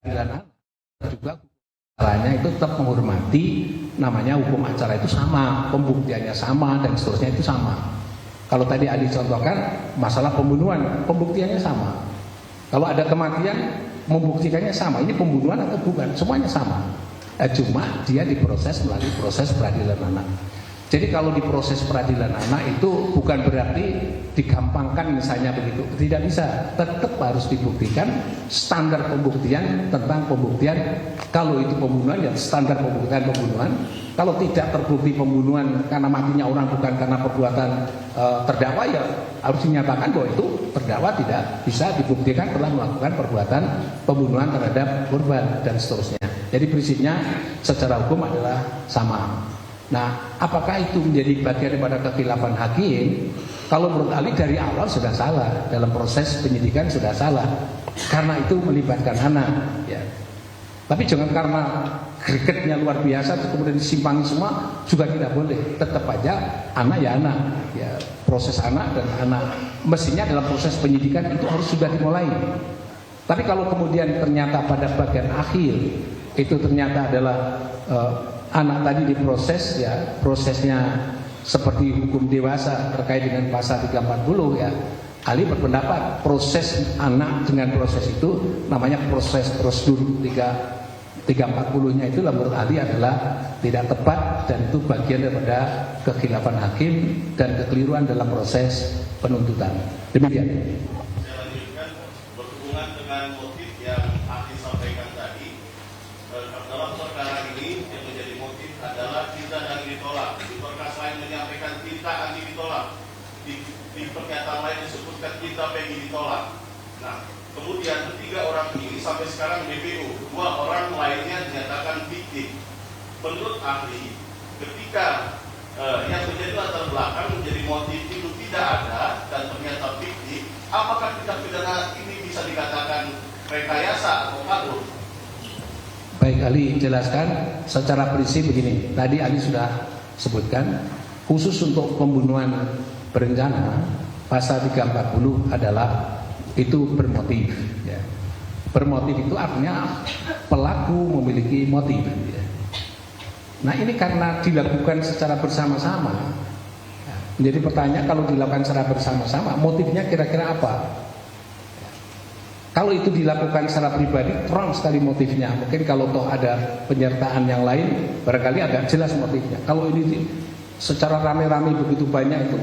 peradilan juga caranya itu tetap menghormati, namanya hukum acara itu sama, pembuktiannya sama, dan seterusnya itu sama. Kalau tadi Ali contohkan masalah pembunuhan, pembuktiannya sama. Kalau ada kematian, membuktikannya sama. Ini pembunuhan atau bukan, semuanya sama. Cuma dia diproses melalui proses peradilan anak. Jadi kalau di proses peradilan anak itu bukan berarti digampangkan misalnya begitu, tidak bisa, tetap harus dibuktikan standar pembuktian tentang pembuktian. Kalau itu pembunuhan ya standar pembuktian pembunuhan. Kalau tidak terbukti pembunuhan karena matinya orang bukan karena perbuatan terdakwa, ya harus dinyatakan bahwa itu terdakwa tidak bisa dibuktikan telah melakukan perbuatan pembunuhan terhadap korban dan seterusnya. Jadi prinsipnya secara hukum adalah sama. Nah, apakah itu menjadi bagian daripada kekhilafan hakim? Kalau menurut Ali dari awal sudah salah, dalam proses penyidikan sudah salah, karena itu melibatkan anak. Ya. Tapi jangan karena gregetnya luar biasa, kemudian disimpangi semua, juga tidak boleh. Tetap aja anak ya anak, ya proses anak dan anak. Mestinya dalam proses penyidikan itu harus sudah dimulai. Tapi kalau kemudian ternyata pada bagian akhir itu ternyata adalah anak tadi diproses, ya prosesnya seperti hukum dewasa terkait dengan pasal 340, ya Ali berpendapat proses anak dengan proses itu namanya proses prosedur 340-nya itu menurut Ali adalah tidak tepat, dan itu bagian daripada kekhilafan hakim dan kekeliruan dalam proses penuntutan. Demikian. Saya lanjutkan berhubungan dengan motif yang ahli sampaikan tadi. Dalam perkara ini yang menjadi motif adalah cinta dan ditolak. Di berkas lain menyampaikan cinta anti ditolak. Di pernyataan lain disebutkan cinta pengen ditolak. Nah, kemudian ketiga orang ini sampai sekarang DPO, 2 orang lainnya dinyatakan fiktif. Menurut ahli, ketika yang menjadi latar belakang menjadi motif itu tidak ada dan ternyata fiktif, apakah tindak pidana ini bisa dikatakan rekayasa atau kabur? Baik, Ali jelaskan secara prinsip begini. Tadi Ali sudah sebutkan, khusus untuk pembunuhan berencana pasal 340 adalah itu bermotif, ya. Bermotif itu artinya pelaku memiliki motif, ya. Nah ini karena dilakukan secara bersama-sama, ya. Menjadi pertanyaan, kalau dilakukan secara bersama-sama motifnya kira-kira apa? Kalau itu dilakukan secara pribadi, terang sekali motifnya. Mungkin kalau toh ada penyertaan yang lain, barangkali agak jelas motifnya. Kalau ini secara rame-rame begitu banyak itu,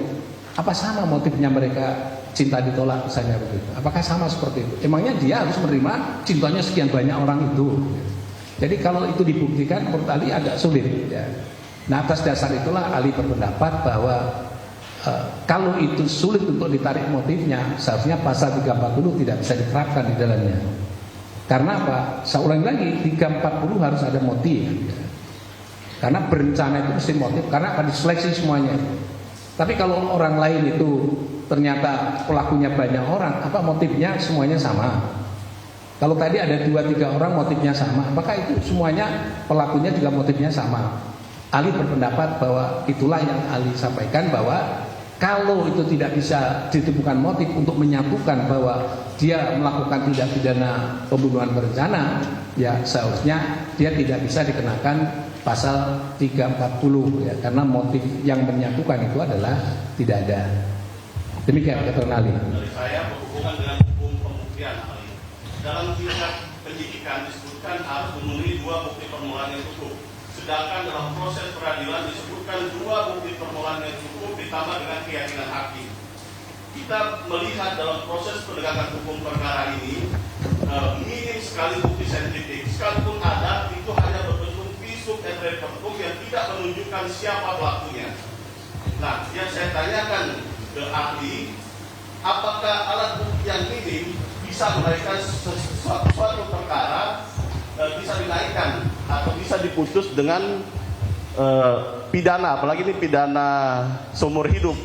apa sama motifnya mereka cinta ditolak misalnya begitu? Apakah sama seperti itu? Emangnya dia harus menerima cintanya sekian banyak orang itu? Jadi kalau itu dibuktikan, menurut Ali agak sulit. Ya. Nah atas dasar itulah Ali berpendapat bahwa kalau itu sulit untuk ditarik motifnya, seharusnya pasal 340 tidak bisa diterapkan di dalamnya. Karena apa? Saya ulangi lagi, 340 harus ada motif, ya. Karena berencana itu mesti motif, karena akan diseleksi semuanya. Tapi kalau orang lain itu ternyata pelakunya banyak orang, apa motifnya semuanya sama? Kalau tadi ada 2-3 orang motifnya sama, apakah itu semuanya pelakunya juga motifnya sama? Ali berpendapat bahwa itulah yang Ali sampaikan, bahwa kalau itu tidak bisa ditemukan motif untuk menyatukan bahwa dia melakukan tindak pidana pembunuhan berencana, ya seharusnya dia tidak bisa dikenakan pasal 340, ya, karena motif yang menyatukan itu adalah tidak ada. Demikian keterangan Ali. Dari saya berhubungan dengan hukum pembuktian. Dalam tingkat penyidikan disebutkan harus memenuhi 2 bukti permulaan yang cukup. Sedangkan dalam proses peradilan disebutkan 2 bukti permulaan yang cukup ditambah dengan keyakinan hakim. Kita melihat dalam proses penegakan hukum perkara ini minim sekali bukti saintifik. Sekalipun ada, itu hanya berbentuk visum et repertum yang tidak menunjukkan siapa pelakunya. Nah, yang saya tanyakan ke ahli, apakah alat bukti yang minim bisa menaikkan suatu perkara, bisa dinaikkan atau bisa diputus dengan pidana, apalagi ini pidana seumur hidup.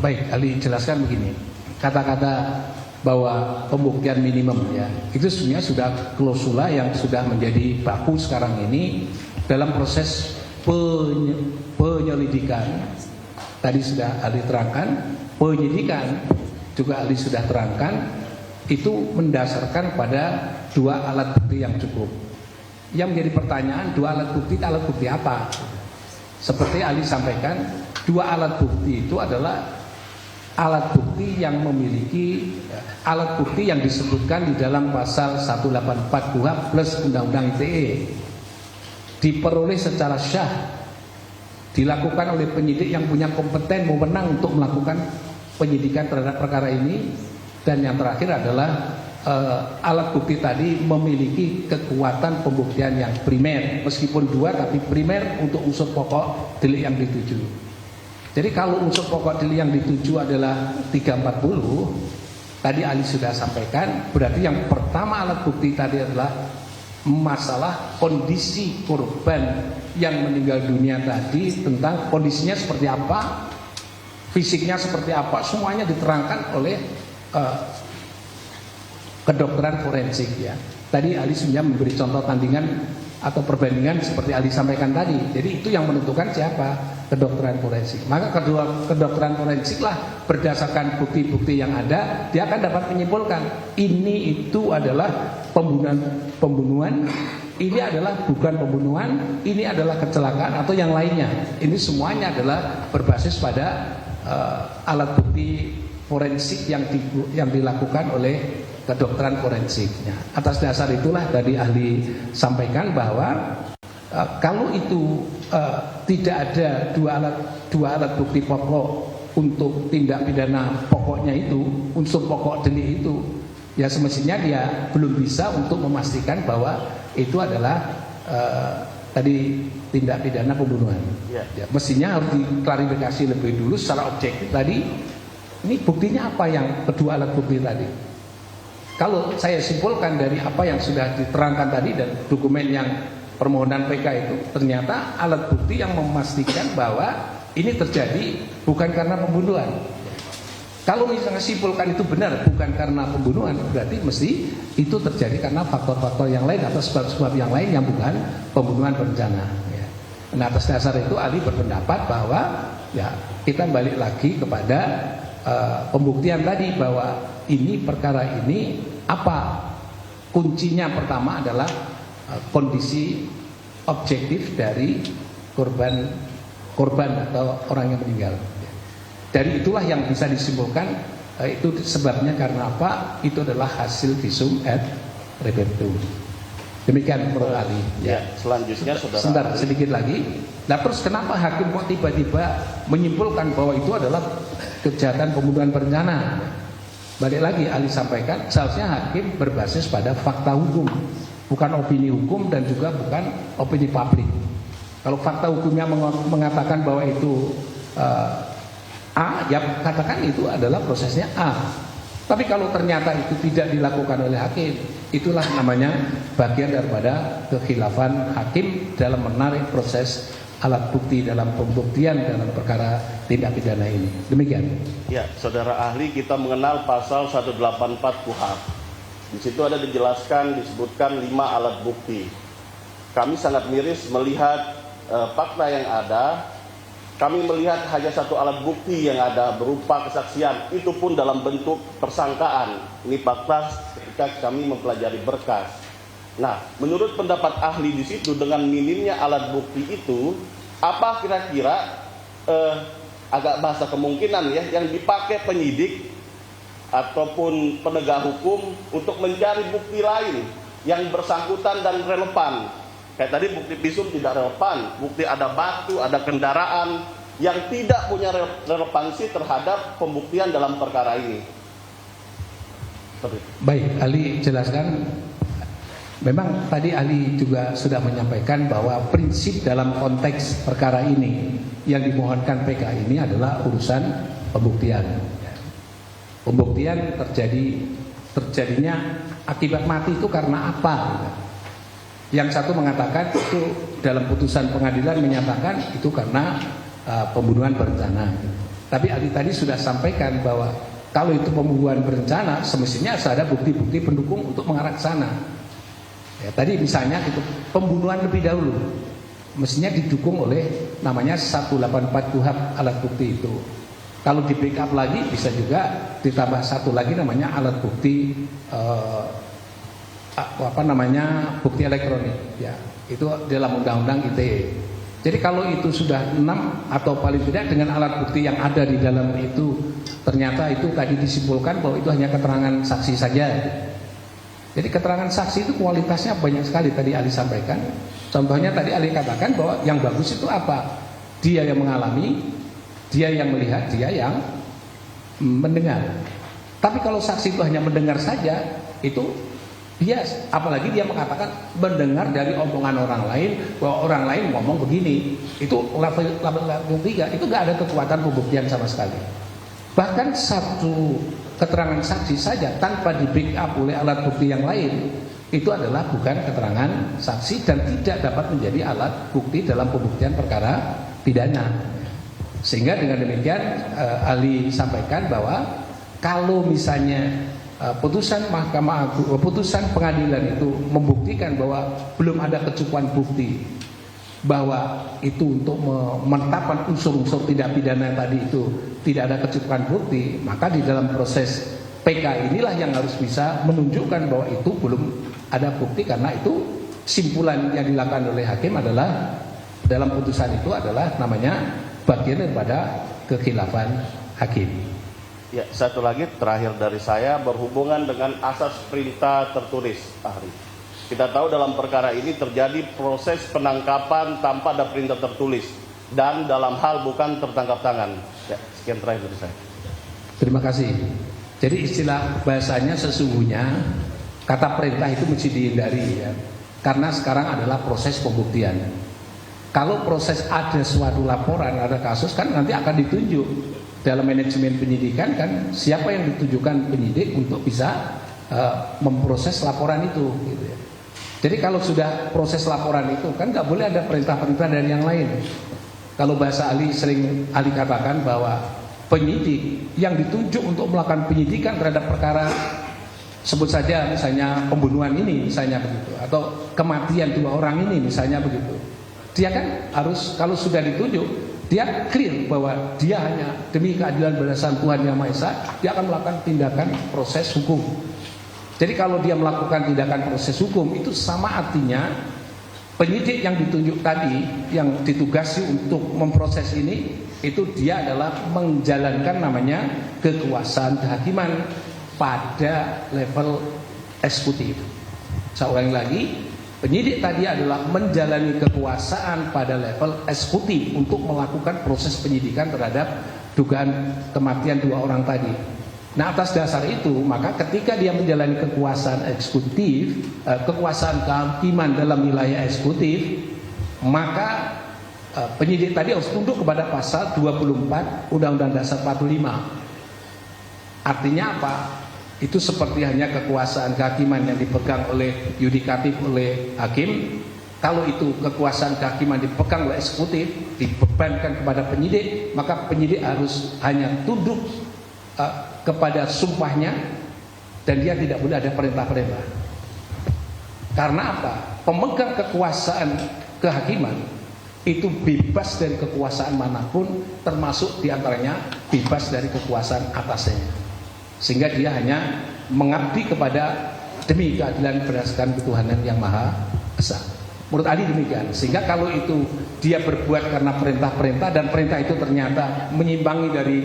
Baik, Ali jelaskan begini. Kata-kata bahwa pembuktian minimum, ya, itu sebenarnya sudah klausula yang sudah menjadi baku sekarang ini dalam proses penyelidikan. Tadi sudah Ali terangkan, penyidikan juga Ali sudah terangkan, itu mendasarkan pada dua alat bukti yang cukup. Yang menjadi pertanyaan, dua alat bukti apa? Seperti ahli sampaikan, dua alat bukti itu adalah alat bukti yang memiliki alat bukti yang disebutkan di dalam pasal 184 KUHP plus Undang-Undang ITE, diperoleh secara syah, dilakukan oleh penyidik yang punya kompeten wewenang untuk melakukan penyidikan terhadap perkara ini, dan yang terakhir adalah alat bukti tadi memiliki kekuatan pembuktian yang primer, meskipun dua tapi primer untuk unsur pokok delik yang dituju. Jadi kalau unsur pokok delik yang dituju adalah 340, tadi ahli sudah sampaikan, berarti yang pertama alat bukti tadi adalah masalah kondisi korban yang meninggal dunia tadi, tentang kondisinya seperti apa, fisiknya seperti apa, semuanya diterangkan oleh kedokteran forensik ya. Tadi ahli sebenarnya memberi contoh tandingan atau perbandingan seperti ahli sampaikan tadi. Jadi itu yang menentukan siapa? Kedokteran forensik. Maka kedokteran forensik lah berdasarkan bukti-bukti yang ada, dia akan dapat menyimpulkan ini itu adalah pembunuhan, ini adalah bukan pembunuhan, ini adalah kecelakaan atau yang lainnya. Ini semuanya adalah berbasis pada alat bukti forensik yang dilakukan oleh kedokteran forensiknya. Atas dasar itulah tadi ahli sampaikan bahwa kalau itu tidak ada dua alat bukti pokok untuk tindak pidana pokoknya itu, unsur pokok delik itu, ya semestinya dia belum bisa untuk memastikan bahwa itu adalah tadi tindak pidana pembunuhan. Ya, mestinya harus diklarifikasi lebih dulu secara objektif tadi. Ini buktinya apa yang kedua alat bukti tadi? Kalau saya simpulkan dari apa yang sudah diterangkan tadi dan dokumen yang permohonan PK itu, ternyata alat bukti yang memastikan bahwa ini terjadi bukan karena pembunuhan. Kalau misalnya simpulkan itu benar bukan karena pembunuhan, berarti mesti itu terjadi karena faktor-faktor yang lain atau sebab-sebab yang lain yang bukan pembunuhan berencana. Nah, atas dasar itu ahli berpendapat bahwa ya kita balik lagi kepada pembuktian tadi bahwa ini perkara ini apa kuncinya. Pertama adalah kondisi objektif dari korban atau orang yang meninggal. Dari itulah yang bisa disimpulkan itu sebabnya karena apa? Itu adalah hasil visum et repertum. Demikian menurut ahli. Ya, selanjutnya saudara. Sebentar, sedikit lagi. Nah, terus kenapa hakim kok tiba-tiba menyimpulkan bahwa itu adalah kejahatan pembunuhan berencana? Balik lagi ahli sampaikan, seharusnya hakim berbasis pada fakta hukum, bukan opini hukum dan juga bukan opini publik. Kalau fakta hukumnya mengatakan bahwa itu A, ya katakan itu adalah prosesnya A. Tapi kalau ternyata itu tidak dilakukan oleh hakim, itulah namanya bagian daripada kekhilafan hakim dalam menarik proses alat bukti dalam pembuktian dalam perkara tindak pidana ini. Demikian. Ya, saudara ahli, kita mengenal pasal 184 KUHP. Di situ ada disebutkan 5 alat bukti. Kami sangat miris melihat fakta yang ada. Kami melihat hanya satu alat bukti yang ada berupa kesaksian, itu pun dalam bentuk persangkaan. Ini fakta ketika kami mempelajari berkas. Nah, menurut pendapat ahli di situ, dengan minimnya alat bukti itu, apa kira-kira agak bahasa kemungkinan ya yang dipakai penyidik ataupun penegak hukum untuk mencari bukti lain yang bersangkutan dan relevan? Kayak tadi bukti visum tidak relevan, bukti ada batu, ada kendaraan yang tidak punya relevansi terhadap pembuktian dalam perkara ini. Baik, ahli jelaskan. Memang tadi ahli juga sudah menyampaikan bahwa prinsip dalam konteks perkara ini yang dimohonkan PK ini adalah urusan pembuktian. Pembuktian terjadinya akibat mati itu karena apa? Yang satu mengatakan itu dalam putusan pengadilan menyatakan itu karena pembunuhan berencana. Tapi ahli tadi sudah sampaikan bahwa kalau itu pembunuhan berencana semestinya ada bukti-bukti pendukung untuk mengarah ke sana. Ya, tadi misalnya itu pembunuhan lebih dahulu, mestinya didukung oleh namanya 184 KUHP alat bukti itu. Kalau di backup lagi bisa juga ditambah satu lagi namanya alat bukti bukti elektronik, ya itu dalam undang-undang ITE. Jadi kalau itu sudah 6 atau paling tidak dengan alat bukti yang ada di dalam itu ternyata itu tadi disimpulkan bahwa itu hanya keterangan saksi saja. Jadi keterangan saksi itu kualitasnya banyak sekali tadi Ali sampaikan. Contohnya tadi Ali katakan bahwa yang bagus itu apa? Dia yang mengalami, dia yang melihat, dia yang mendengar. Tapi kalau saksi itu hanya mendengar saja, itu bias. Apalagi dia mengatakan mendengar dari omongan orang lain, bahwa orang lain ngomong begini. Itu level 3, itu nggak ada kekuatan pembuktian sama sekali. Bahkan satu keterangan saksi saja tanpa di backup oleh alat bukti yang lain, itu adalah bukan keterangan saksi dan tidak dapat menjadi alat bukti dalam pembuktian perkara pidana. Sehingga dengan demikian Ali sampaikan bahwa kalau misalnya putusan Mahkamah Agung, putusan pengadilan itu membuktikan bahwa belum ada kecukupan bukti bahwa itu untuk menetapkan unsur-unsur tidak pidana tadi itu tidak ada kecukupan bukti, maka di dalam proses PK inilah yang harus bisa menunjukkan bahwa itu belum ada bukti, karena itu simpulan yang dilakukan oleh hakim adalah dalam putusan itu adalah namanya bagian daripada kekhilafan hakim. Ya, satu lagi terakhir dari saya berhubungan dengan asas perintah tertulis, ahli. Kita tahu dalam perkara ini terjadi proses penangkapan tanpa ada perintah tertulis dan dalam hal bukan tertangkap tangan. Ya, sekian terakhir dari saya. Terima kasih. Jadi istilah bahasanya sesungguhnya kata perintah itu mesti dihindari, ya. Karena sekarang adalah proses pembuktian. Kalau proses ada suatu laporan, ada kasus kan nanti akan ditunjuk dalam manajemen penyidikan kan siapa yang ditujukan penyidik untuk bisa memproses laporan itu, gitu ya. Jadi kalau sudah proses laporan itu kan nggak boleh ada perintah-perintah dari yang lain. Kalau bahasa Ali sering Ali katakan bahwa penyidik yang ditunjuk untuk melakukan penyidikan terhadap perkara sebut saja misalnya pembunuhan ini misalnya begitu, atau kematian 2 orang ini misalnya begitu, dia kan harus kalau sudah ditunjuk dia clear bahwa dia hanya demi keadilan berdasarkan Tuhan Yang Maha Esa, dia akan melakukan tindakan proses hukum. Jadi kalau dia melakukan tindakan proses hukum itu sama artinya penyidik yang ditunjuk tadi yang ditugasi untuk memproses ini itu dia adalah menjalankan namanya kekuasaan kehakiman pada level eksekutif. Saya ulangi lagi, penyidik tadi adalah menjalani kekuasaan pada level eksekutif untuk melakukan proses penyidikan terhadap dugaan kematian 2 orang tadi. Nah, atas dasar itu maka ketika dia menjalani kekuasaan eksekutif, kekuasaan kehakiman dalam wilayah eksekutif, maka penyidik tadi harus tunduk kepada pasal 24 Undang-Undang Dasar 45. Artinya apa? Itu seperti hanya kekuasaan kehakiman yang dipegang oleh yudikatif oleh hakim. Kalau itu kekuasaan kehakiman dipegang oleh eksekutif, dibebankan kepada penyidik, maka penyidik harus hanya tunduk kepada sumpahnya dan dia tidak boleh ada perintah-perintah. Karena apa? Pemegang kekuasaan kehakiman itu bebas dari kekuasaan manapun, termasuk diantaranya bebas dari kekuasaan atasnya. Sehingga dia hanya mengabdi kepada demi keadilan berdasarkan ketuhanan yang Maha Esa. Menurut Ali demikian. Sehingga kalau itu dia berbuat karena perintah-perintah dan perintah itu ternyata menyimpangi dari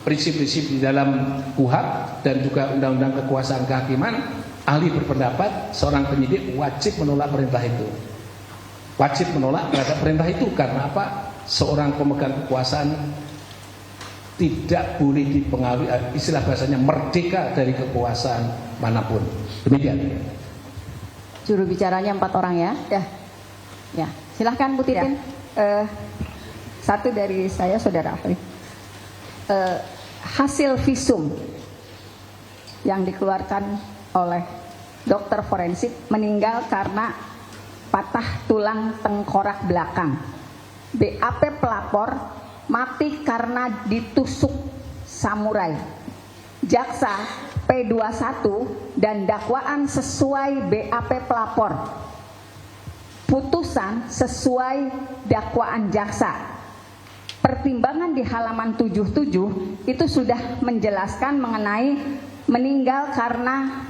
prinsip-prinsip di dalam KUHP dan juga Undang-Undang Kekuasaan Kehakiman, ahli berpendapat seorang penyidik wajib menolak perintah itu. Wajib menolak terhadap perintah itu karena apa? Seorang pemegang kekuasaan tidak boleh dipengaruhi, istilah bahasanya merdeka dari kekuasaan manapun. Demikian. Juru bicaranya 4 orang ya. Ya, silahkan Bu Titin. Satu dari saya, Saudara ahli. Hasil visum yang dikeluarkan oleh dokter forensik meninggal karena patah tulang tengkorak belakang. BAP pelapor mati karena ditusuk samurai. Jaksa P21 dan dakwaan sesuai BAP pelapor. Putusan sesuai dakwaan jaksa. Pertimbangan di halaman 77 itu sudah menjelaskan mengenai meninggal karena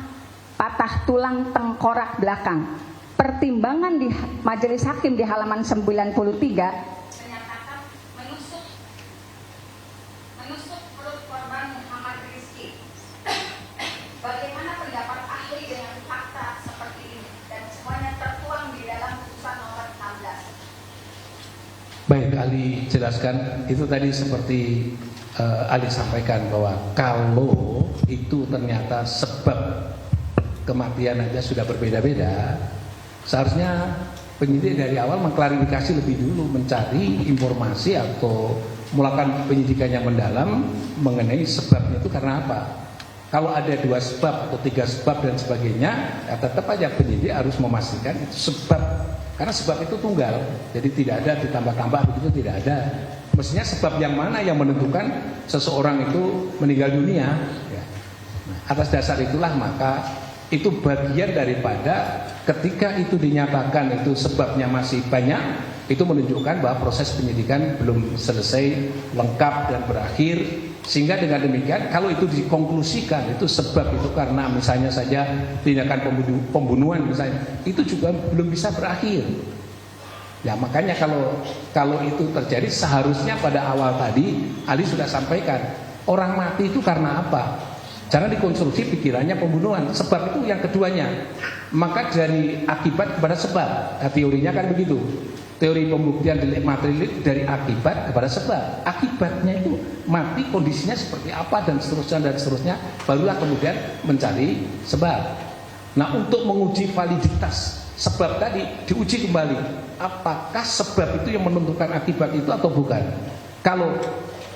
patah tulang tengkorak belakang. Pertimbangan di Majelis Hakim di halaman 93 menyatakan menusuk perut korban Muhammad Rizki. Bagaimana pendapat ahli dengan fakta seperti ini dan semuanya tertuang di dalam putusan nomor 16? Baik, ahli jelaskan. Itu tadi seperti ahli sampaikan bahwa kalau itu ternyata sebab kematian aja sudah berbeda-beda, seharusnya penyidik dari awal mengklarifikasi lebih dulu, mencari informasi atau melakukan penyidikan yang mendalam mengenai sebabnya itu karena apa. Kalau ada 2 sebab atau 3 sebab dan sebagainya, ya tetap aja penyidik harus memastikan itu sebab, karena sebab itu tunggal, jadi tidak ada ditambah-tambah begitu, tidak ada. Mestinya sebab yang mana yang menentukan seseorang itu meninggal dunia. Ya. Nah, atas dasar itulah maka itu bagian daripada ketika itu dinyatakan itu sebabnya masih banyak, itu menunjukkan bahwa proses penyidikan belum selesai lengkap dan berakhir, sehingga dengan demikian kalau itu dikonklusikan itu sebab itu karena misalnya saja tindakan pembunuhan misalnya, itu juga belum bisa berakhir. Ya makanya kalau itu terjadi seharusnya pada awal tadi Ali sudah sampaikan, orang mati itu karena apa? Jangan dikonstruksi pikirannya pembunuhan. Sebab itu yang keduanya. Maka dari akibat kepada sebab. Nah, teorinya kan begitu. Teori pembuktian delik material dari akibat kepada sebab. Akibatnya itu mati kondisinya seperti apa dan seterusnya. Barulah kemudian mencari sebab. Nah untuk menguji validitas sebab tadi diuji kembali. Apakah sebab itu yang menentukan akibat itu atau bukan? Kalau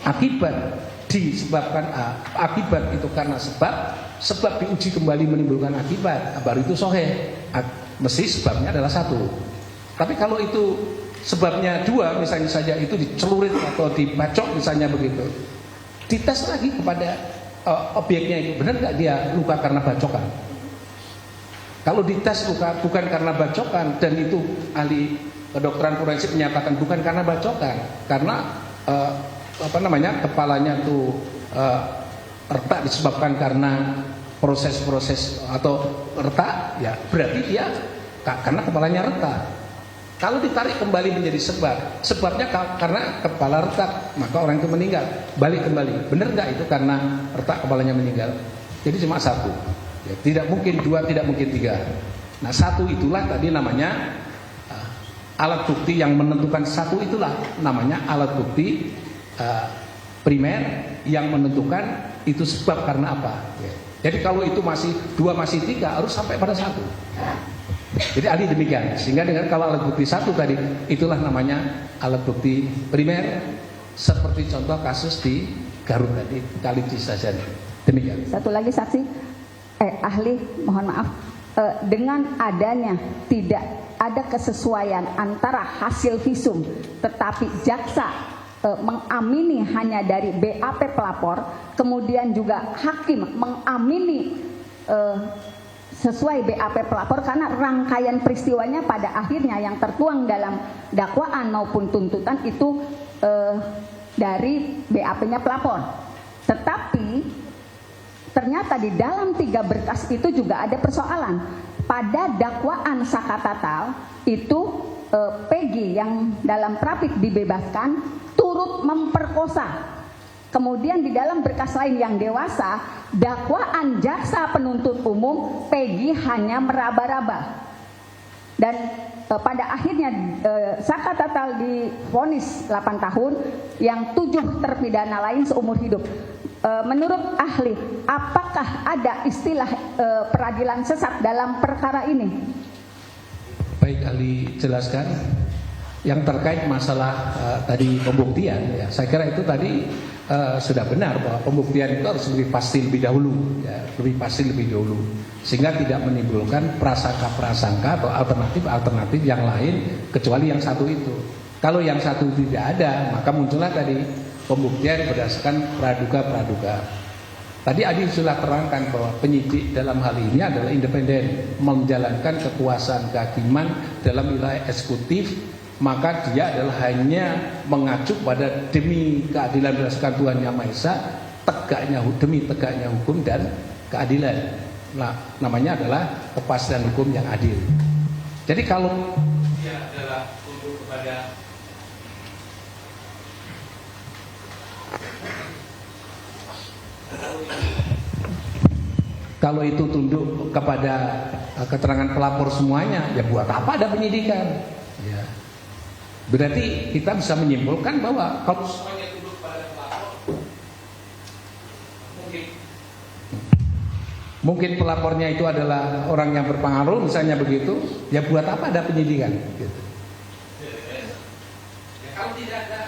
akibat disebabkan akibat itu karena sebab diuji kembali menimbulkan akibat, baru itu sahih. Mesti sebabnya adalah 1. Tapi kalau itu sebabnya 2, misalnya saja itu dicelurit atau dibacok misalnya begitu, dites lagi kepada objeknya itu, benar nggak dia luka karena bacokan? Kalau dites luka bukan karena bacokan, dan itu ahli kedokteran forensik menyatakan bukan karena bacokan, karena kepalanya tuh retak disebabkan karena proses-proses atau retak, ya berarti dia karena kepalanya retak. Kalau ditarik kembali menjadi sebabnya karena kepala retak, maka orang itu meninggal. Balik kembali, benar nggak itu karena retak kepalanya meninggal? Jadi cuma 1, ya, tidak mungkin 2, tidak mungkin 3. Nah 1 itulah tadi namanya alat bukti yang menentukan. 1 itulah namanya alat bukti primer yang menentukan itu sebab karena apa. Jadi kalau itu masih 2 masih 3 harus sampai pada 1. Jadi ahli demikian. Sehingga dengan kalau alat bukti 1 tadi itulah namanya alat bukti primer, seperti contoh kasus di Garut tadi, Kali Cisajen. Demikian. Satu lagi saksi, ahli mohon maaf, dengan adanya tidak ada kesesuaian antara hasil visum tetapi jaksa mengamini hanya dari BAP pelapor, kemudian juga hakim mengamini sesuai BAP pelapor, karena rangkaian peristiwanya pada akhirnya yang tertuang dalam dakwaan maupun tuntutan itu dari BAP-nya pelapor. Tetapi ternyata di dalam 3 berkas itu juga ada persoalan. Pada dakwaan Sakatatal itu Peggy yang dalam trafik dibebaskan turut memperkosa. Kemudian di dalam berkas lain yang dewasa, dakwaan jaksa penuntut umum Peggy hanya meraba-raba. Dan pada akhirnya Sakatatal divonis 8 tahun, yang 7 terpidana lain seumur hidup. Menurut ahli, apakah ada istilah peradilan sesat dalam perkara ini? Baik, ahli jelaskan. Yang terkait masalah tadi pembuktian, ya, saya kira itu tadi sudah benar bahwa pembuktian itu harus lebih pasti lebih dahulu, ya, lebih pasti lebih dahulu, sehingga tidak menimbulkan prasangka-prasangka atau alternatif yang lain kecuali yang 1 itu. Kalau yang 1 tidak ada, maka muncullah tadi pembuktian berdasarkan praduga-praduga. Tadi Adi sudah terangkan bahwa penyidik dalam hal ini adalah independen, menjalankan kekuasaan kehakiman dalam wilayah eksekutif, maka dia adalah hanya mengacu pada demi keadilan berdasarkan Tuhan Yang Maha Esa, demi tegaknya hukum dan keadilan. namanya adalah kepastian hukum yang adil. Jadi kalau dia adalah tunduk kepada keterangan pelapor semuanya, ya buat apa ada penyidikan? Ya. Berarti kita bisa menyimpulkan bahwa kalau semuanya tunduk kepada pelapor, mungkin pelapornya itu adalah orang yang berpengaruh, misalnya begitu, ya buat apa ada penyidikan? Gitu. Ya, kalau tidak ada,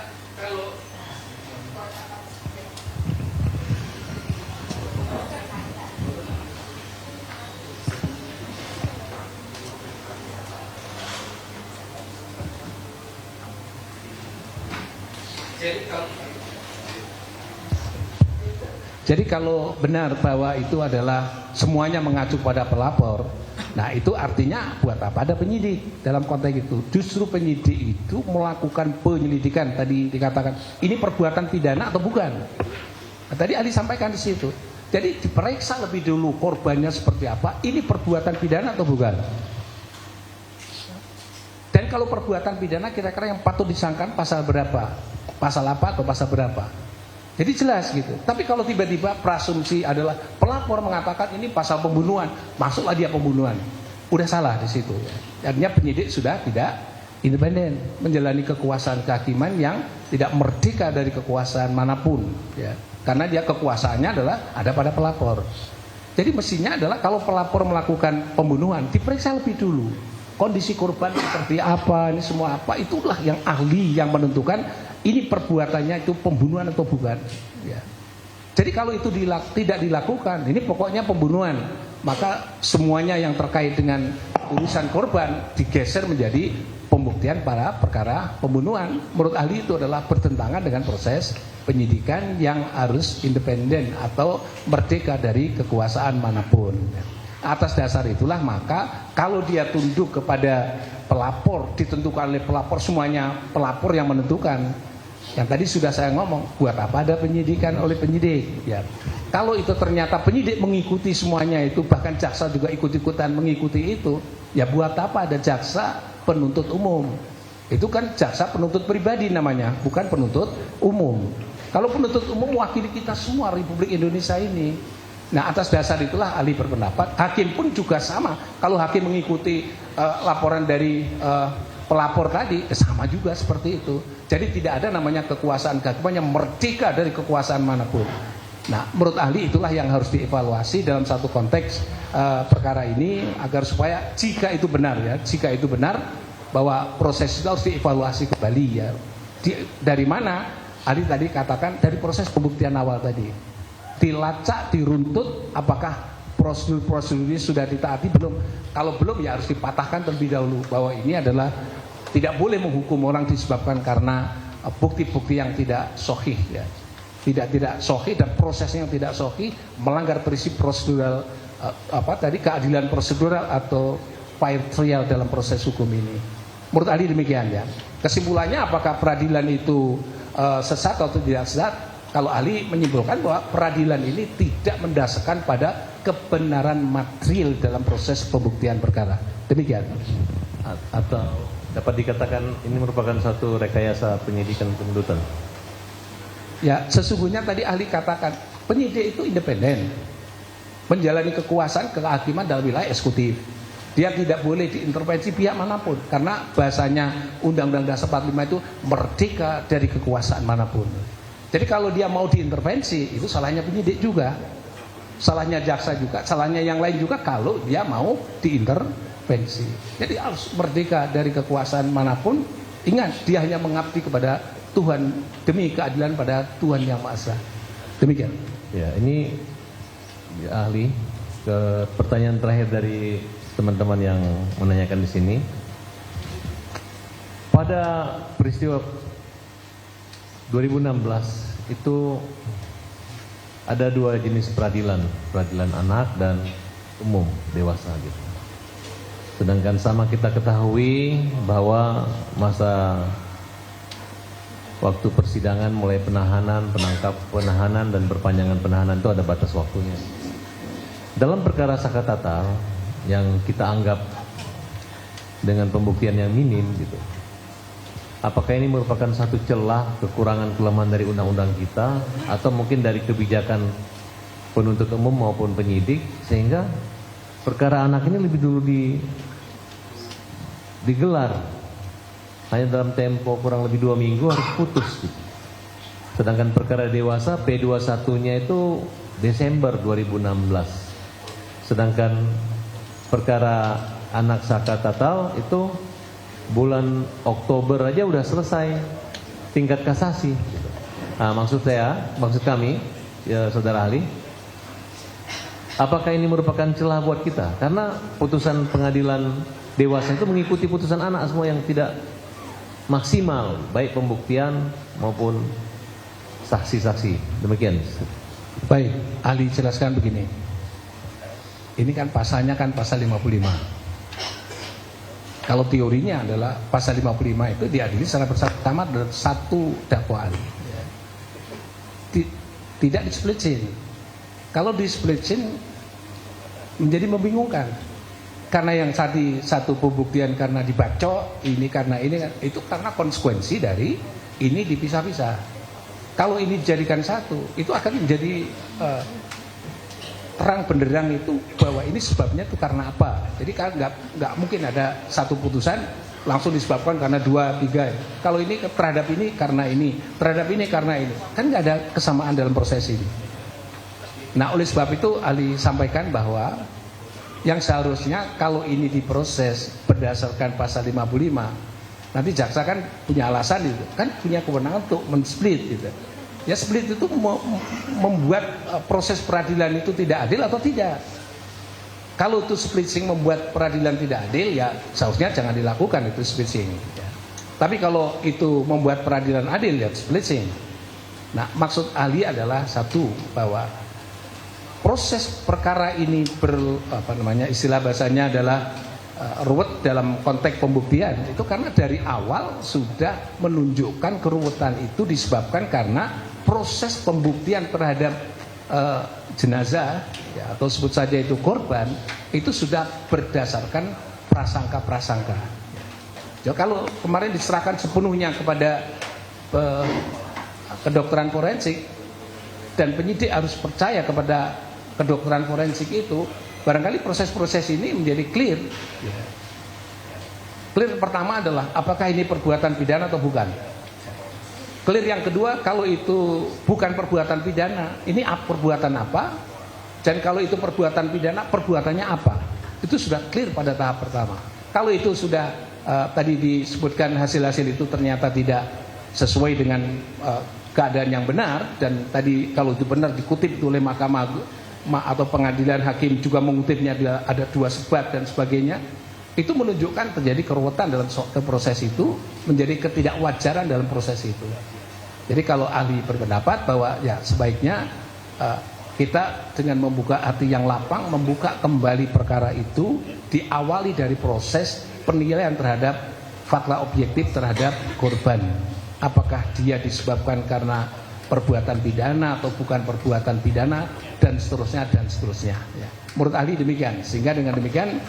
Jadi kalau benar bahwa itu adalah semuanya mengacu pada pelapor, nah itu artinya buat apa ada penyidik dalam konteks itu? Justru penyidik itu melakukan penyelidikan, tadi dikatakan ini perbuatan pidana atau bukan? Nah, tadi Ali sampaikan di situ. Jadi diperiksa lebih dulu korbannya seperti apa, ini perbuatan pidana atau bukan? Dan kalau perbuatan pidana kira-kira yang patut disangkakan pasal berapa? Pasal apa atau pasal berapa? Jadi jelas gitu. Tapi kalau tiba-tiba preasumsi adalah pelapor mengatakan ini pasal pembunuhan, masuklah dia pembunuhan. Udah salah di situ. Artinya penyidik sudah tidak independen, menjalani kekuasaan kehakiman yang tidak merdeka dari kekuasaan manapun. Ya. Karena dia kekuasaannya adalah ada pada pelapor. Jadi mestinya adalah kalau pelapor melakukan pembunuhan, diperiksa lebih dulu. Kondisi korban seperti apa, ini semua apa, itulah yang ahli yang menentukan ini perbuatannya itu pembunuhan atau bukan. Ya. Jadi kalau itu tidak dilakukan, ini pokoknya pembunuhan, maka semuanya yang terkait dengan urusan korban digeser menjadi pembuktian pada perkara pembunuhan. Menurut ahli itu adalah bertentangan dengan proses penyidikan yang harus independen atau merdeka dari kekuasaan manapun. Atas dasar itulah maka kalau dia tunduk kepada pelapor, ditentukan oleh pelapor, semuanya pelapor yang menentukan. Yang tadi sudah saya ngomong, buat apa ada penyidikan oleh penyidik? Ya. Kalau itu ternyata penyidik mengikuti semuanya itu, bahkan jaksa juga ikut-ikutan mengikuti itu, ya buat apa ada jaksa penuntut umum? Itu kan jaksa penuntut pribadi namanya, bukan penuntut umum. Kalau penuntut umum mewakili kita semua Republik Indonesia ini. Nah, atas dasar itulah ahli berpendapat, hakim pun juga sama. Kalau hakim mengikuti laporan dari pelapor tadi, sama juga seperti itu. Jadi tidak ada namanya kekuasaan kehakiman yang merdeka dari kekuasaan manapun. Nah, menurut ahli itulah yang harus dievaluasi dalam satu konteks perkara ini, agar supaya jika itu benar ya, jika itu benar bahwa proses itu harus dievaluasi kembali ya. Dari mana? Ahli tadi katakan dari proses pembuktian awal tadi. Dilacak, diruntut, apakah prosedur-prosedur ini sudah ditaati belum? Kalau belum ya harus dipatahkan terlebih dahulu bahwa ini adalah tidak boleh menghukum orang disebabkan karena bukti-bukti yang tidak sahih ya. Tidak sahih dan prosesnya yang tidak sahih melanggar prinsip prosedural keadilan prosedural atau fair trial dalam proses hukum ini. Menurut ahli demikian ya. Kesimpulannya apakah peradilan itu sesat atau tidak sesat? Kalau ahli menyimpulkan bahwa peradilan ini tidak mendasarkan pada kebenaran material dalam proses pembuktian perkara. Demikian. Atau dapat dikatakan ini merupakan satu rekayasa penyidikan penuntutan. Ya, sesungguhnya tadi ahli katakan penyidik itu independen, menjalani kekuasaan kehakiman dalam wilayah eksekutif. Dia tidak boleh diintervensi pihak manapun karena bahasanya Undang-Undang Dasar 45 itu merdeka dari kekuasaan manapun. Jadi kalau dia mau diintervensi, itu salahnya penyidik juga, salahnya jaksa juga, salahnya yang lain juga kalau dia mau diintervensi. Jadi harus merdeka dari kekuasaan manapun. Ingat, dia hanya mengabdi kepada Tuhan demi keadilan pada Tuhan Yang Maha Esa. Demikian. Ya, ini ya, ahli ke pertanyaan terakhir dari teman-teman yang menanyakan di sini. Pada peristiwa 2016 itu ada dua jenis peradilan, peradilan anak dan umum dewasa gitu. Sedangkan sama kita ketahui bahwa masa waktu persidangan mulai penahanan, penahanan dan perpanjangan penahanan itu ada batas waktunya. dalam perkara saka tatal yang kita anggap dengan pembuktian yang minim gitu, apakah ini merupakan satu celah kekurangan kelemahan dari undang-undang kita atau mungkin dari kebijakan penuntut umum maupun penyidik sehingga perkara anak ini lebih dulu digelar hanya dalam tempo kurang lebih 2 minggu harus putus gitu. Sedangkan perkara dewasa P21-nya itu Desember 2016. Sedangkan perkara anak saka tatal itu bulan Oktober aja udah selesai tingkat kasasi. Nah, maksud kami, ya, saudara ahli, apakah ini merupakan celah buat kita? Karena putusan pengadilan dewasa itu mengikuti putusan anak semua yang tidak maksimal, baik pembuktian maupun saksi-saksi. Demikian. Baik, ahli jelaskan begini. Ini kan pasalnya kan pasal 55. Kalau teorinya adalah pasal 55 itu diadili secara bersama dengan satu dakwaan. Tidak di-splitsin. Kalau di-splitsin menjadi membingungkan. Karena yang tadi satu pembuktian karena dibacok, ini karena ini, itu karena konsekuensi dari ini dipisah-pisah. Kalau ini dijadikan satu, itu akan menjadi terang benderang itu bahwa ini sebabnya itu karena apa. Jadi kan nggak mungkin ada satu putusan langsung disebabkan karena 2, 3. Kalau ini terhadap ini karena ini, terhadap ini karena ini, kan nggak ada kesamaan dalam proses ini. Nah, oleh sebab itu ahli sampaikan bahwa yang seharusnya kalau ini diproses berdasarkan pasal 55, nanti jaksa kan punya alasan itu, kan punya kewenangan untuk men-split gitu. Ya, split itu membuat proses peradilan itu tidak adil atau tidak. Kalau itu splitting membuat peradilan tidak adil, ya seharusnya jangan dilakukan itu splitting. Ya. Tapi kalau itu membuat peradilan adil, ya splitting. Nah, maksud ahli adalah satu, bahwa proses perkara ini istilah bahasanya adalah ruwet dalam konteks pembuktian itu karena dari awal sudah menunjukkan keruwetan itu disebabkan karena proses pembuktian terhadap jenazah ya, atau sebut saja itu korban itu sudah berdasarkan prasangka-prasangka. Ya, kalau kemarin diserahkan sepenuhnya kepada kedokteran forensik dan penyidik harus percaya kepada kedokteran forensik itu, barangkali proses-proses ini menjadi clear. Clear pertama adalah apakah ini perbuatan pidana atau bukan. Clear yang kedua, kalau itu bukan perbuatan pidana, ini perbuatan apa? Dan kalau itu perbuatan pidana, perbuatannya apa? Itu sudah clear pada tahap pertama. Kalau itu sudah tadi disebutkan hasil-hasil itu ternyata tidak sesuai dengan keadaan yang benar, dan tadi kalau itu benar dikutip oleh mahkamah atau pengadilan hakim juga mengutipnya ada 2 sebat dan sebagainya, itu menunjukkan terjadi keruwetan dalam proses itu, menjadi ketidakwajaran dalam proses itu. Jadi kalau ahli berpendapat bahwa ya sebaiknya kita dengan membuka hati yang lapang, membuka kembali perkara itu, diawali dari proses penilaian terhadap fakta objektif terhadap korban. Apakah dia disebabkan karena perbuatan pidana atau bukan perbuatan pidana, dan seterusnya dan seterusnya. Ya. Menurut ahli demikian. Sehingga dengan demikian,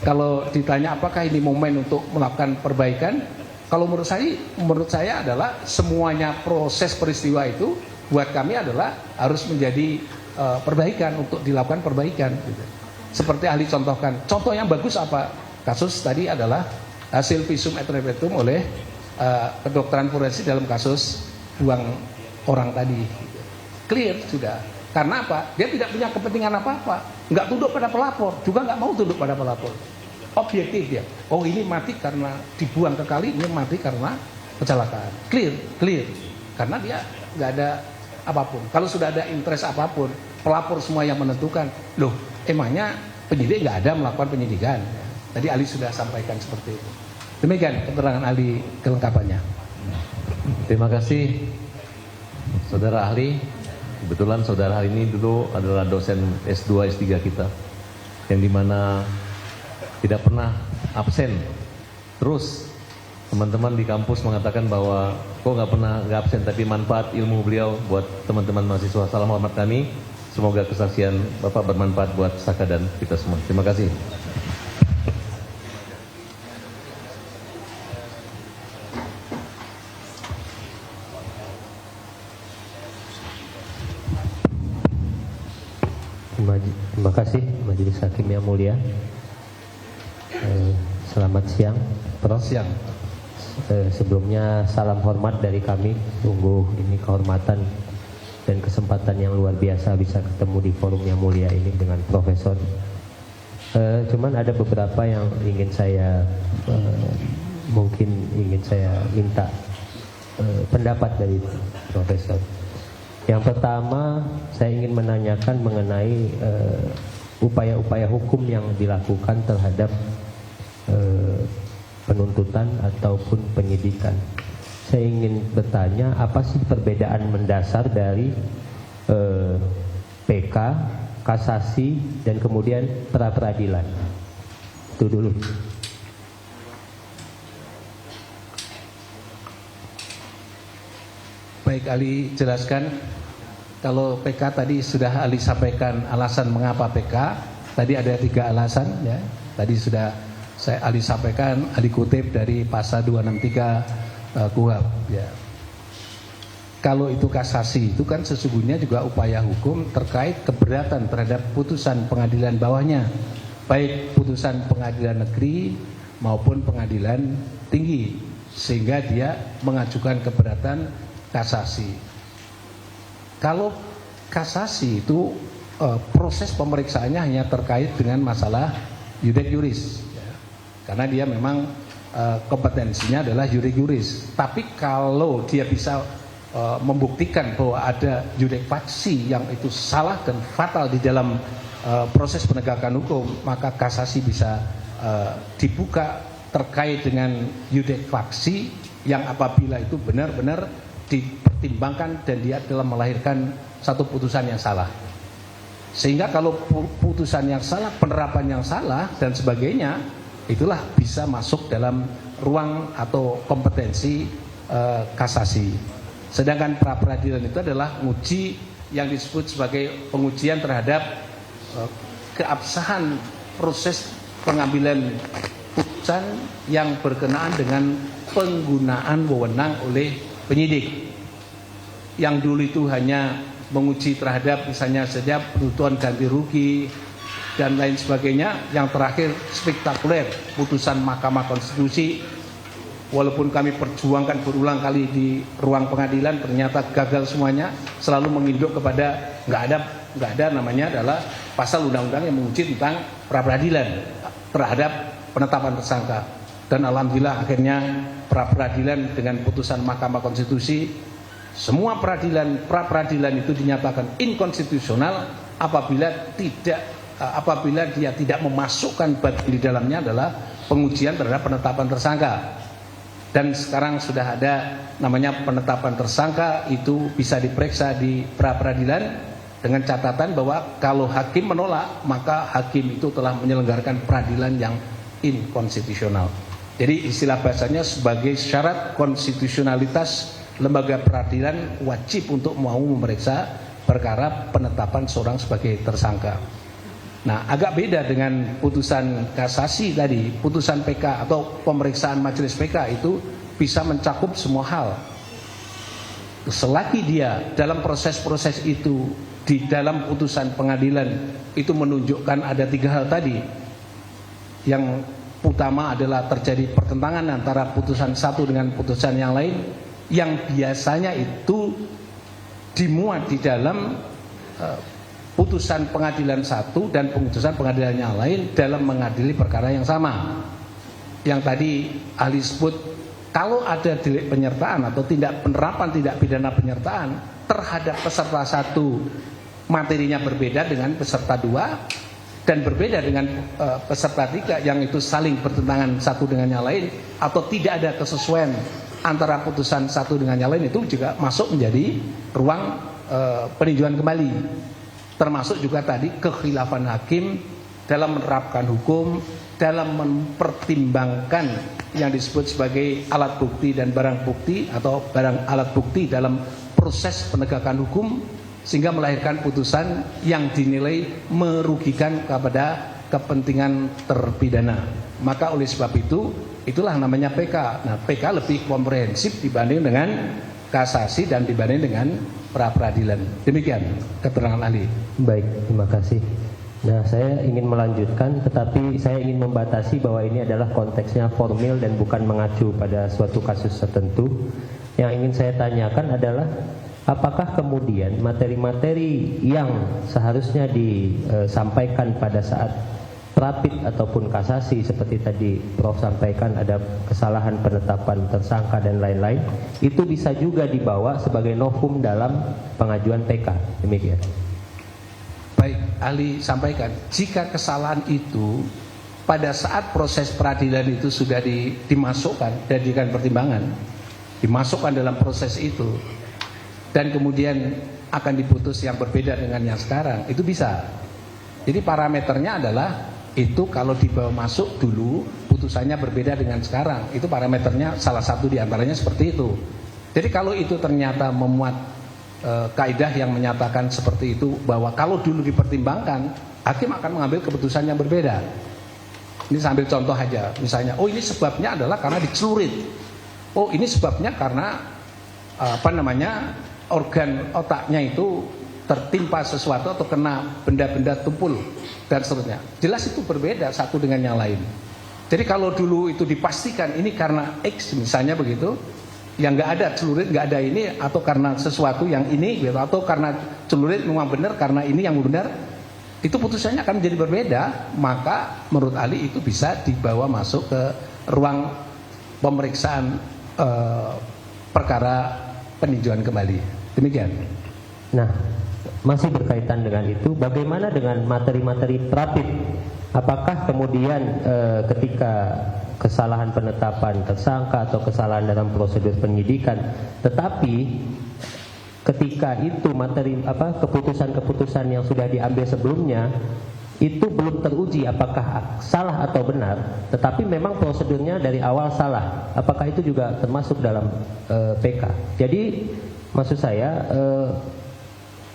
kalau ditanya apakah ini momen untuk melakukan perbaikan, kalau menurut saya adalah semuanya proses peristiwa itu buat kami adalah harus menjadi perbaikan, untuk dilakukan perbaikan. Gitu. Seperti ahli contohkan, contoh yang bagus apa? Kasus tadi adalah hasil visum et repertum oleh kedokteran forensik dalam kasus buang orang tadi. Clear sudah. Karena apa? Dia tidak punya kepentingan apa-apa. Nggak tunduk pada pelapor, juga nggak mau tunduk pada pelapor. Objektif dia. Oh, ini mati karena dibuang ke kali, ini mati karena kecelakaan. Clear. Karena dia nggak ada apapun. Kalau sudah ada interest apapun, pelapor semua yang menentukan. Loh, emangnya penyidik nggak ada melakukan penyidikan? Tadi ahli sudah sampaikan seperti itu. Demikian keterangan ahli kelengkapannya. Terima kasih saudara ahli. Kebetulan saudara ahli ini dulu adalah dosen S2, S3 kita, yang dimana tidak pernah absen. Terus teman-teman di kampus mengatakan bahwa kok nggak absen, tapi manfaat ilmu beliau buat teman-teman mahasiswa. Salam hormat kami. Semoga kesaksian Bapak bermanfaat buat Saka dan kita semua. Terima kasih. Terima kasih Majelis Hakim yang mulia. Selamat siang, Prof. Siang. Sebelumnya salam hormat dari kami. Sungguh ini kehormatan dan kesempatan yang luar biasa bisa ketemu di forum yang mulia ini dengan Profesor. Cuman ada beberapa yang ingin saya minta pendapat dari Profesor. Yang pertama, saya ingin menanyakan mengenai upaya-upaya hukum yang dilakukan terhadap penuntutan ataupun penyidikan. Saya ingin bertanya, apa sih perbedaan mendasar dari PK, kasasi, dan kemudian pra-peradilan? Itu dulu. Baik, Ali jelaskan. Kalau PK tadi sudah Ali sampaikan alasan mengapa PK. Tadi ada 3 alasan ya. Tadi sudah Ali sampaikan, Ali kutip dari pasal 263 KUHP ya. Kalau itu kasasi, itu kan sesungguhnya juga upaya hukum terkait keberatan terhadap putusan pengadilan bawahnya, baik putusan pengadilan negeri maupun pengadilan tinggi, sehingga dia mengajukan keberatan kasasi. Kalau kasasi itu proses pemeriksaannya hanya terkait dengan masalah iudek juris ya. Karena dia memang kompetensinya adalah iudek juris. Tapi kalau dia bisa membuktikan bahwa ada iudek faksi yang itu salah dan fatal di dalam proses penegakan hukum, maka kasasi bisa dibuka terkait dengan iudek faksi yang apabila itu benar-benar dipertimbangkan dan dia telah melahirkan satu putusan yang salah. Sehingga kalau putusan yang salah, penerapan yang salah dan sebagainya, itulah bisa masuk dalam ruang atau kompetensi kasasi. Sedangkan pra-peradilan itu adalah uji yang disebut sebagai pengujian terhadap keabsahan proses pengambilan putusan yang berkenaan dengan penggunaan wewenang oleh penyidik. Yang dulu itu hanya menguji terhadap misalnya saja penuntutan ganti rugi dan lain sebagainya. Yang terakhir spektakuler, putusan Mahkamah Konstitusi, walaupun kami perjuangkan berulang kali di ruang pengadilan, ternyata gagal semuanya. Selalu menginduk kepada nggak ada namanya adalah pasal undang-undang yang menguji tentang pra-peradilan terhadap penetapan tersangka. Dan alhamdulillah akhirnya pra-peradilan dengan putusan Mahkamah Konstitusi, semua pra-peradilan itu dinyatakan inkonstitusional apabila dia tidak memasukkan bagian di dalamnya adalah pengujian terhadap penetapan tersangka. Dan sekarang sudah ada namanya penetapan tersangka, itu bisa diperiksa di pra-peradilan dengan catatan bahwa kalau hakim menolak, maka hakim itu telah menyelenggarakan peradilan yang inkonstitusional. Jadi istilah bahasanya sebagai syarat konstitusionalitas lembaga peradilan wajib untuk mau memeriksa perkara penetapan seorang sebagai tersangka. Nah, agak beda dengan putusan kasasi tadi. Putusan PK atau pemeriksaan majelis PK itu bisa mencakup semua hal. Selagi dia dalam proses-proses itu di dalam putusan pengadilan itu menunjukkan ada 3 hal tadi. Yang utama adalah terjadi pertentangan antara putusan satu dengan putusan yang lain, yang biasanya itu dimuat di dalam putusan pengadilan satu dan putusan pengadilan yang lain dalam mengadili perkara yang sama. Yang tadi ahli sebut, kalau ada delik penyertaan atau penerapan tindak pidana penyertaan terhadap peserta satu, materinya berbeda dengan peserta dua, dan berbeda dengan peserta tiga yang itu saling bertentangan satu dengan yang lain, atau tidak ada kesesuaian antara putusan satu dengan yang lain, itu juga masuk menjadi ruang peninjauan kembali. Termasuk juga tadi kekhilafan hakim dalam menerapkan hukum, dalam mempertimbangkan yang disebut sebagai alat bukti dan barang bukti atau barang alat bukti dalam proses penegakan hukum, sehingga melahirkan putusan yang dinilai merugikan kepada kepentingan terpidana. Maka oleh sebab itu, itulah namanya PK. Nah, PK lebih komprehensif dibanding dengan kasasi dan dibanding dengan pra-peradilan. Demikian keterangan ahli. Baik, terima kasih. Nah, saya ingin melanjutkan, tetapi saya ingin membatasi bahwa ini adalah konteksnya formil dan bukan mengacu pada suatu kasus tertentu. Yang ingin saya tanyakan adalah, apakah kemudian materi-materi yang seharusnya disampaikan pada saat rapid ataupun kasasi seperti tadi Prof sampaikan ada kesalahan penetapan tersangka dan lain-lain, itu bisa juga dibawa sebagai novum dalam pengajuan PK. Demikian. Baik, ahli sampaikan, jika kesalahan itu pada saat proses peradilan itu sudah dimasukkan dan dijadikan pertimbangan, dimasukkan dalam proses itu, dan kemudian akan diputus yang berbeda dengan yang sekarang, itu bisa. Jadi parameternya adalah itu kalau dibawa masuk dulu putusannya berbeda dengan sekarang, itu parameternya salah satu diantaranya seperti itu. Jadi kalau itu ternyata memuat kaidah yang menyatakan seperti itu, bahwa kalau dulu dipertimbangkan, hakim akan mengambil keputusan yang berbeda. Ini sambil contoh aja, misalnya, oh ini sebabnya adalah karena dicelurit, oh ini sebabnya karena organ otaknya itu tertimpa sesuatu atau kena benda-benda tumpul dan seterusnya. Jelas itu berbeda satu dengan yang lain. Jadi kalau dulu itu dipastikan ini karena X misalnya begitu, yang nggak ada celurit, nggak ada ini, atau karena sesuatu yang ini gitu, atau karena celurit memang benar karena ini yang benar, itu putusannya akan menjadi berbeda. Maka menurut ahli itu bisa dibawa masuk ke ruang pemeriksaan perkara peninjauan kembali. Demikian. Nah, masih berkaitan dengan itu, bagaimana dengan materi-materi rapid? Apakah kemudian ketika kesalahan penetapan tersangka atau kesalahan dalam prosedur penyidikan, tetapi ketika itu materi keputusan-keputusan yang sudah diambil sebelumnya itu belum teruji apakah salah atau benar, tetapi memang prosedurnya dari awal salah, apakah itu juga termasuk dalam PK? Jadi maksud saya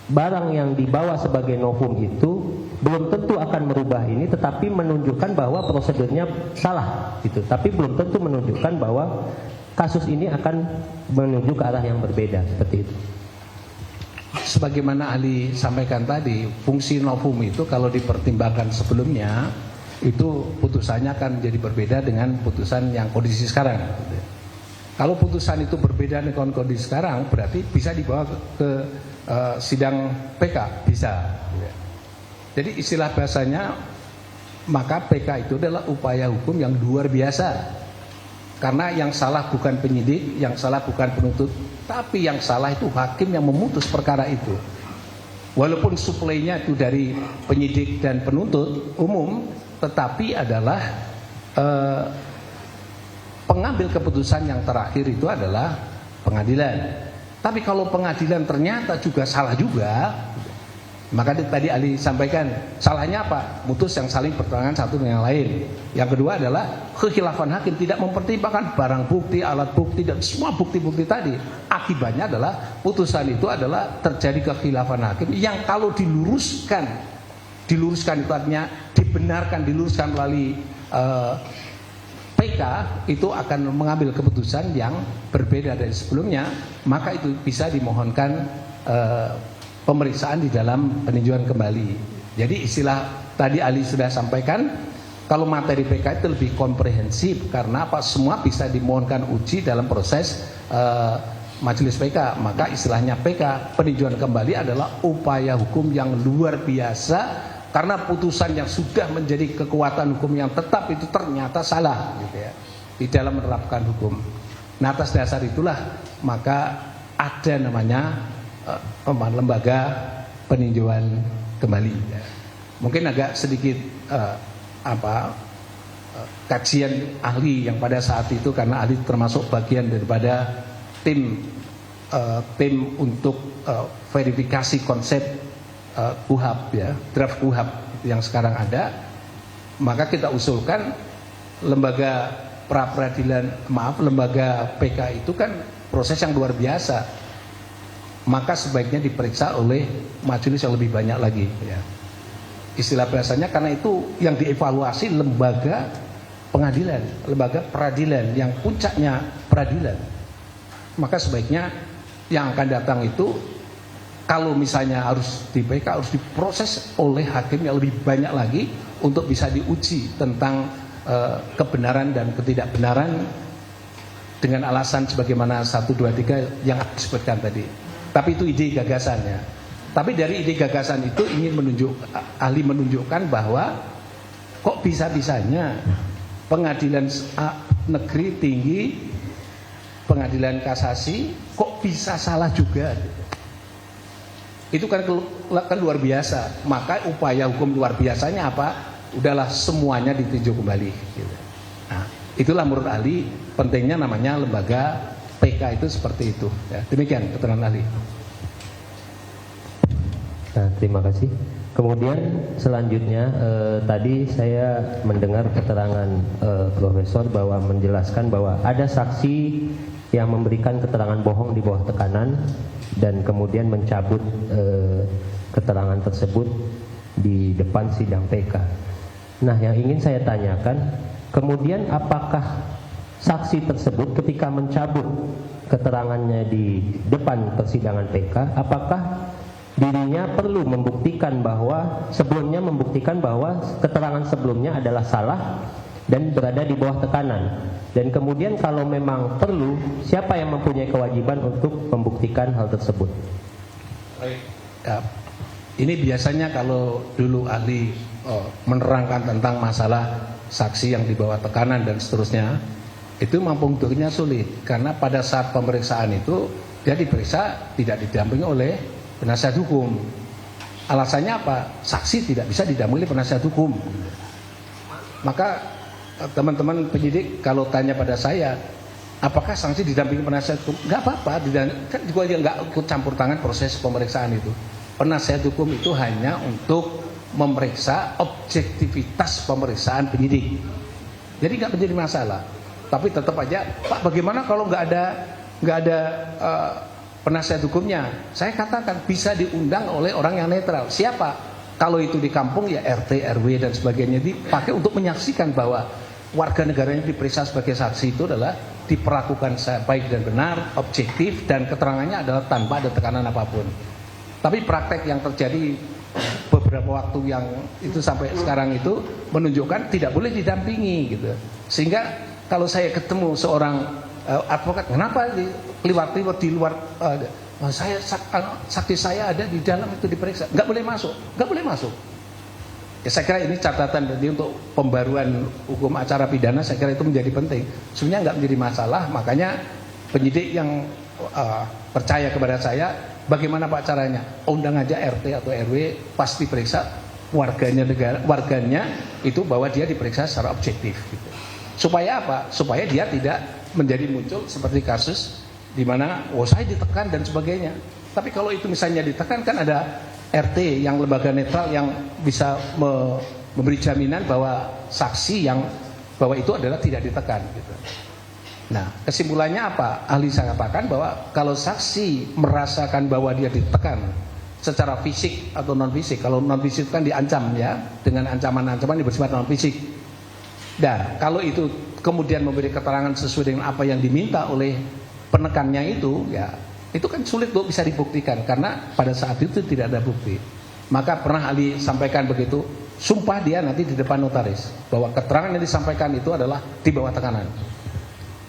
barang yang dibawa sebagai novum itu belum tentu akan merubah ini, tetapi menunjukkan bahwa prosedurnya salah gitu. Tapi belum tentu menunjukkan bahwa kasus ini akan menuju ke arah yang berbeda, seperti itu. Sebagaimana ahli sampaikan tadi, fungsi novum itu kalau dipertimbangkan sebelumnya, itu putusannya akan jadi berbeda dengan putusan yang kondisi sekarang. Kalau putusan itu berbeda dengan kondisi sekarang, berarti bisa dibawa ke sidang PK, bisa. Jadi istilah bahasanya, maka PK itu adalah upaya hukum yang luar biasa. Karena yang salah bukan penyidik, yang salah bukan penuntut, tapi yang salah itu hakim yang memutus perkara itu. Walaupun suplainya itu dari penyidik dan penuntut umum, tetapi adalah pengambil keputusan yang terakhir itu adalah pengadilan. Tapi kalau pengadilan ternyata juga salah juga, maka tadi ahli sampaikan, salahnya apa? Mutus yang saling bertentangan satu dengan yang lain. Yang kedua adalah kekhilafan hakim, tidak mempertimbangkan barang bukti, alat bukti, dan semua bukti-bukti tadi. Akibatnya adalah putusan itu adalah terjadi kekhilafan hakim yang kalau diluruskan itu artinya dibenarkan, diluruskan melalui PK, itu akan mengambil keputusan yang berbeda dari sebelumnya. Maka itu bisa dimohonkan pemeriksaan di dalam peninjauan kembali. Jadi istilah tadi ahli sudah sampaikan, kalau materi PK itu lebih komprehensif karena apa? Semua bisa dimohonkan uji dalam proses majelis PK. Maka istilahnya PK, peninjauan kembali, adalah upaya hukum yang luar biasa karena putusan yang sudah menjadi kekuatan hukum yang tetap itu ternyata salah gitu ya, di dalam menerapkan hukum. Nah, atas dasar itulah maka ada namanya lembaga peninjauan kembali. Mungkin agak sedikit kajian ahli yang pada saat itu, karena ahli termasuk bagian daripada tim untuk verifikasi konsep KUHAP ya, draft KUHAP yang sekarang ada. Maka kita usulkan lembaga lembaga PK itu kan proses yang luar biasa. maka sebaiknya diperiksa oleh majelis yang lebih banyak lagi. Ya. Istilah bahasanya karena itu yang dievaluasi lembaga pengadilan, lembaga peradilan yang puncaknya peradilan. Maka sebaiknya yang akan datang itu kalau misalnya harus di PK harus diproses oleh hakim yang lebih banyak lagi untuk bisa diuji tentang kebenaran dan ketidakbenaran dengan alasan sebagaimana 1, 2, 3 yang aku sebutkan tadi. Tapi itu ide gagasannya. Tapi dari ide gagasan itu ingin ahli menunjukkan bahwa kok bisa-bisanya pengadilan negeri tinggi, pengadilan kasasi kok bisa salah juga. Itu kan luar biasa. Maka upaya hukum luar biasanya apa? Udahlah semuanya ditinjau kembali. Gitu. Nah, itulah menurut ahli pentingnya namanya lembaga PK itu seperti itu. Ya, demikian keterangan ahli. Nah, terima kasih. Kemudian selanjutnya tadi saya mendengar keterangan Profesor bahwa menjelaskan bahwa ada saksi yang memberikan keterangan bohong di bawah tekanan dan kemudian mencabut keterangan tersebut di depan sidang PK. Nah, yang ingin saya tanyakan, kemudian apakah saksi tersebut ketika mencabut keterangannya di depan persidangan PK, apakah dirinya perlu membuktikan bahwa keterangan sebelumnya adalah salah dan berada di bawah tekanan? Dan kemudian kalau memang perlu, siapa yang mempunyai kewajiban untuk membuktikan hal tersebut? Ya, ini biasanya kalau dulu ahli menerangkan tentang masalah saksi yang di bawah tekanan dan seterusnya, itu mampu untuknya sulit karena pada saat pemeriksaan itu dia diperiksa tidak didampingi oleh penasihat hukum. Alasannya apa? Saksi tidak bisa didampingi penasihat hukum. Maka teman-teman penyidik kalau tanya pada saya, apakah saksi didampingi penasihat hukum? Nggak apa-apa, kan juga dia nggak ikut campur tangan proses pemeriksaan itu. Penasihat hukum itu hanya untuk memeriksa objektivitas pemeriksaan penyidik. Jadi nggak menjadi masalah. Tapi tetap aja, Pak, bagaimana kalau nggak ada penasihat hukumnya? Saya katakan bisa diundang oleh orang yang netral. Siapa? Kalau itu di kampung ya RT, RW dan sebagainya dipakai untuk menyaksikan bahwa warga negaranya diperiksa sebagai saksi itu adalah diperlakukan baik dan benar, objektif, dan keterangannya adalah tanpa ada tekanan apapun. Tapi praktek yang terjadi beberapa waktu yang itu sampai sekarang itu menunjukkan tidak boleh didampingi gitu. Sehingga kalau saya ketemu seorang advokat, kenapa keliwat-keliwat di luar, saksi saya ada di dalam itu diperiksa, nggak boleh masuk. Ya, saya kira ini catatan tadi untuk pembaruan hukum acara pidana, saya kira itu menjadi penting. Sebenarnya nggak menjadi masalah, makanya penyidik yang percaya kepada saya, bagaimana Pak caranya? Undang aja RT atau RW, pasti periksa warganya itu bahwa dia diperiksa secara objektif. Gitu. Supaya apa? Supaya dia tidak menjadi muncul seperti kasus di mana saya ditekan dan sebagainya. Tapi kalau itu misalnya ditekan, kan ada RT yang lembaga netral yang bisa memberi jaminan bahwa saksi yang bahwa itu adalah tidak ditekan. Gitu. Nah, kesimpulannya apa? Ahli saya katakan bahwa kalau saksi merasakan bahwa dia ditekan secara fisik atau non fisik, kalau non fisik kan diancam ya dengan ancaman-ancaman yang bersifat non fisik. Dan kalau itu kemudian memberi keterangan sesuai dengan apa yang diminta oleh penekannya itu, ya itu kan sulit untuk bisa dibuktikan karena pada saat itu tidak ada bukti. Maka pernah ahli sampaikan begitu, sumpah dia nanti di depan notaris bahwa keterangan yang disampaikan itu adalah di bawah tekanan.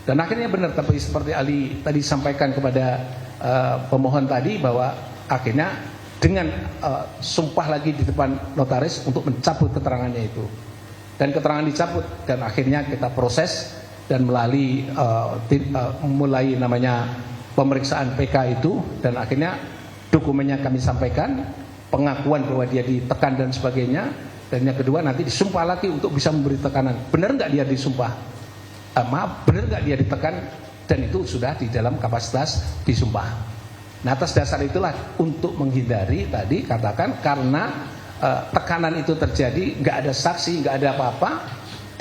Dan akhirnya benar, tapi seperti ahli tadi sampaikan kepada pemohon tadi bahwa akhirnya dengan sumpah lagi di depan notaris untuk mencabut keterangannya itu. Dan keterangan dicabut dan akhirnya kita proses dan melalui mulai namanya pemeriksaan PK itu, dan akhirnya dokumennya kami sampaikan, pengakuan bahwa dia ditekan dan sebagainya. Dan yang kedua nanti disumpah lagi untuk bisa memberi tekanan. Benar nggak dia disumpah? Benar nggak dia ditekan, dan itu sudah di dalam kapasitas disumpah. Nah, atas dasar itulah untuk menghindari tadi katakan karena tekanan itu terjadi, nggak ada saksi, nggak ada apa-apa,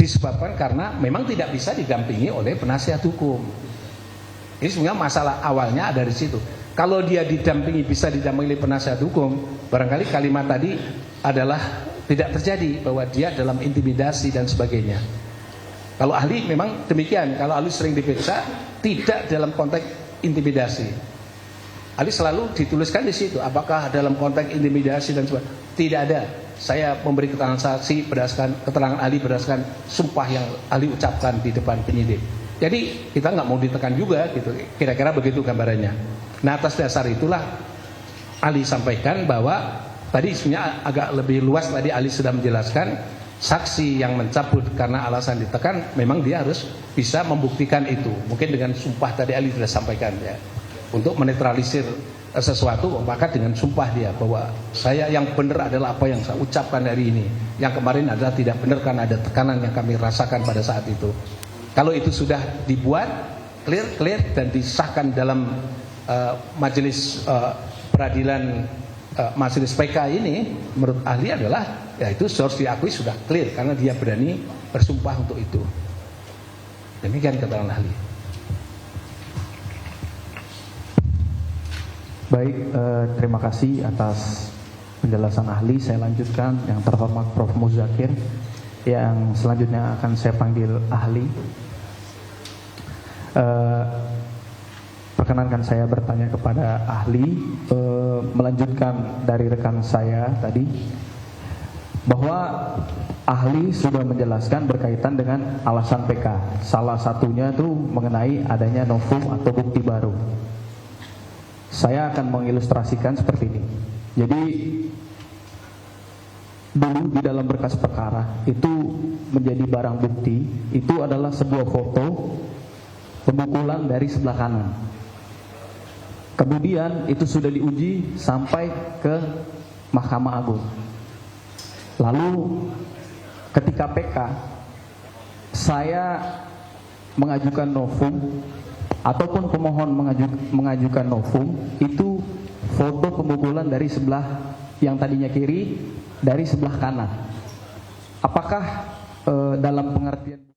disebabkan karena memang tidak bisa didampingi oleh penasihat hukum. Ini sebenarnya masalah awalnya ada di situ. Kalau dia didampingi, bisa didampingi penasihat hukum, barangkali kalimat tadi adalah tidak terjadi, bahwa dia dalam intimidasi dan sebagainya. Kalau ahli memang demikian, kalau ahli sering diperiksa tidak dalam konteks intimidasi. Ahli selalu dituliskan di situ, apakah dalam konteks intimidasi dan sebagainya. Tidak ada. Saya memberi keterangan saksi berdasarkan keterangan ahli, berdasarkan sumpah yang ahli ucapkan di depan penyidik. Jadi kita nggak mau ditekan juga gitu. Kira-kira begitu gambarannya. Nah, atas dasar itulah ahli sampaikan bahwa tadi sebenarnya agak lebih luas, tadi ahli sudah menjelaskan saksi yang mencabut karena alasan ditekan memang dia harus bisa membuktikan itu. Mungkin dengan sumpah tadi ahli sudah sampaikan ya. Untuk menetralisir sesuatu, maka dengan sumpah dia bahwa saya yang benar adalah apa yang saya ucapkan hari ini. Yang kemarin adalah tidak benar karena ada tekanan yang kami rasakan pada saat itu. Kalau itu sudah dibuat clear dan disahkan dalam majelis peradilan, majelis PK ini, menurut ahli adalah ya itu harus diakui sudah clear karena dia berani bersumpah untuk itu. Demikian keterangan ahli. Baik, terima kasih atas penjelasan ahli. Saya lanjutkan yang terhormat Prof. Muzakir, yang selanjutnya akan saya panggil ahli. Perkenankan saya bertanya kepada ahli, melanjutkan dari rekan saya tadi, bahwa ahli sudah menjelaskan berkaitan dengan alasan PK. Salah satunya itu mengenai adanya novum atau bukti baru. Saya akan mengilustrasikan seperti ini. Jadi dulu di dalam berkas perkara itu menjadi barang bukti, itu adalah sebuah foto pemukulan dari sebelah kanan. Kemudian itu sudah diuji sampai ke Mahkamah Agung. Lalu ketika PK, saya mengajukan novum ataupun pemohon mengajukan novum, itu foto pemukulan dari sebelah yang tadinya kiri dari sebelah kanan. Apakah dalam pengertian